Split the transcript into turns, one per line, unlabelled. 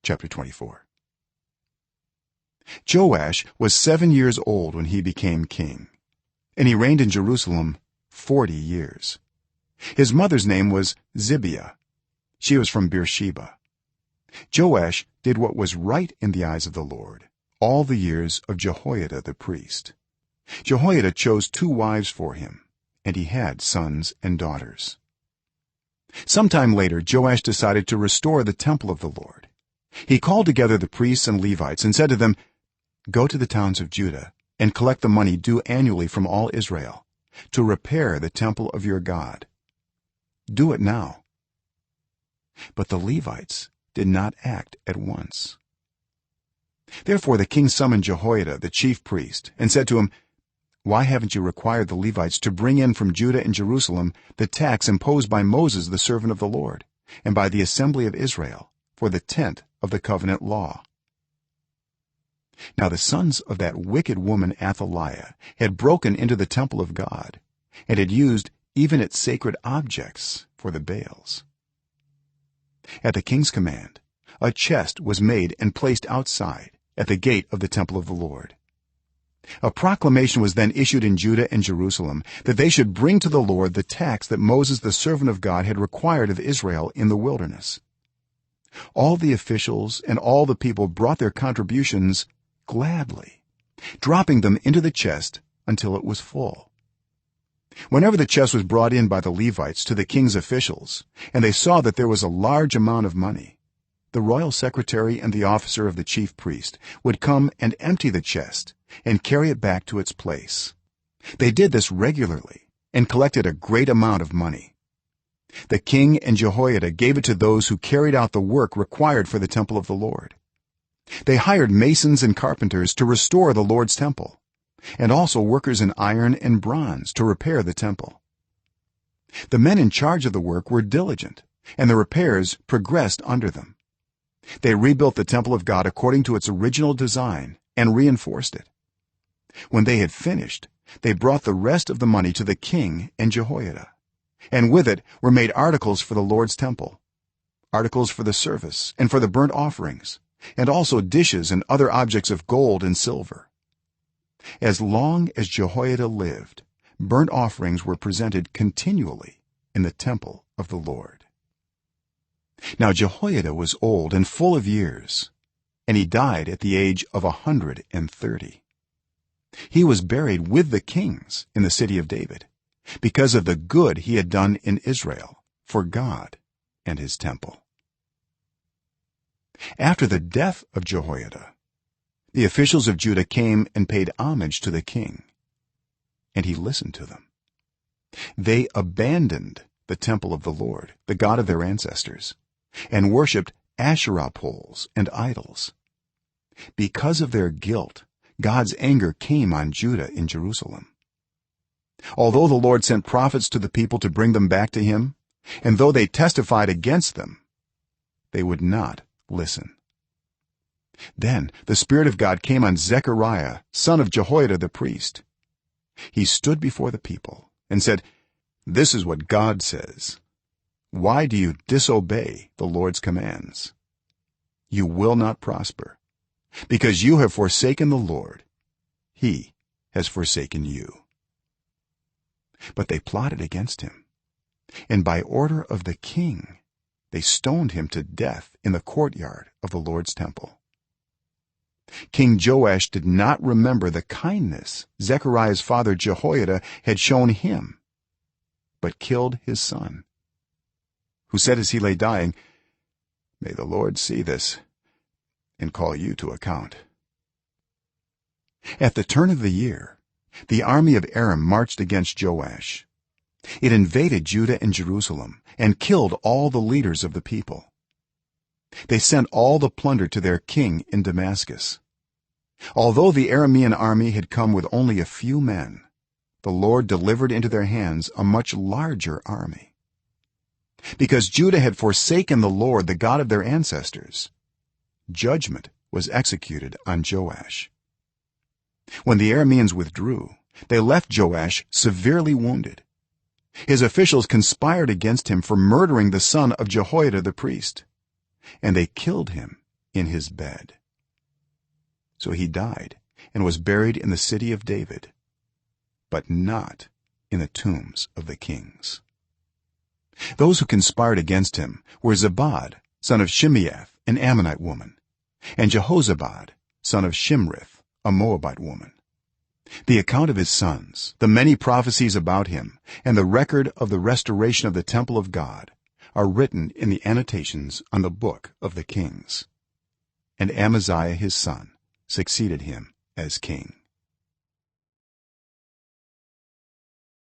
chapter 24. Joash was 7 years old when he became king, and he reigned in Jerusalem 40 years. His mother's name was Zibiah. She was from Beersheba. Joash did what was right in the eyes of the Lord all the years of Jehoiada the priest. Jehoiada chose 2 wives for him, and he had sons and daughters. Sometime later Joash decided to restore the temple of the Lord. He called together the priests and Levites and said to them, "Go to the towns of Judah and collect the money due annually from all Israel to repair the temple of your God. Do it now." But the Levites did not act at once. Therefore the king summoned Jehoiada the chief priest and said to him, "Why haven't you required the Levites to bring in from Judah and Jerusalem the tax imposed by Moses the servant of the Lord and by the assembly of Israel for the tent of the covenant law?" Now the sons of that wicked woman Athaliah had broken into the temple of God and had used even its sacred objects for the Baals. At the king's command, a chest was made and placed outside at the gate of the temple of the Lord. A proclamation was then issued in Judah and Jerusalem that they should bring to the Lord the tax that Moses the servant of God had required of Israel in the wilderness. All the officials and all the people brought their contributions gladly, dropping them into the chest until it was full. Whenever the chest was brought in by the Levites to the king's officials and they saw that there was a large amount of money, the royal secretary and the officer of the chief priest would come and empty the chest and carry it back to its place. They did this regularly and collected a great amount of money. The king and Jehoiada gave it to those who carried out the work required for the temple of the Lord. They hired masons and carpenters to restore the Lord's temple, and also workers in iron and bronze to repair the temple. The men in charge of the work were diligent, and the repairs progressed under them. They rebuilt the temple of God according to its original design and reinforced it. When they had finished, they brought the rest of the money to the king and Jehoiada, and with it were made articles for the Lord's temple, articles for the service and for the burnt offerings, and also dishes and other objects of gold and silver. As long as Jehoiada lived, burnt offerings were presented continually in the temple of the Lord. Now Jehoiada was old and full of years, and he died at the age of 130. He was buried with the kings in the city of David because of the good he had done in Israel for God and his temple. After the death of Jehoiada, the officials of Judah came and paid homage to the king, and he listened to them. They abandoned the temple of the Lord, the God of their ancestors, and worshipped Asherah poles and idols. Because of their guilt, God's anger came on Judah in Jerusalem. Although the Lord sent prophets to the people to bring them back to him, and though they testified against them, they would not listen. Then the Spirit of God came on Zechariah, son of Jehoiada the priest. He stood before the people and said, "This is what God says. Why do you disobey the Lord's commands? You will not prosper, because you have forsaken the Lord. He has forsaken you." But they plotted against him, and by order of the king they stoned him to death in the courtyard of the Lord's temple. King Joash did not remember the kindness Zechariah's father Jehoiada had shown him, but killed his son, who said as he lay dying, "May the Lord see this and call you to account." At the turn of the year, the army of Aram marched against Joash. It invaded Judah and Jerusalem and killed all the leaders of the people. They sent all the plunder to their king in Damascus. Although the Aramean army had come with only a few men, the Lord delivered into their hands a much larger army. Because Judah had forsaken the Lord, the God of their ancestors, judgment was executed on Joash. When the Arameans withdrew, they left Joash severely wounded. His officials conspired against him for murdering the son of Jehoiada the priest, and they killed him in his bed. So he died and was buried in the city of David, but not in the tombs of the kings. Those who conspired against him were Zabad, son of Shimeath, an Ammonite woman, and Jehozabad, son of Shimrith, a Moabite woman. The account of his sons, the many prophecies about him, and the record of the restoration of the temple of God are written in the annotations on the book of the kings. And Amaziah his son succeeded him as king.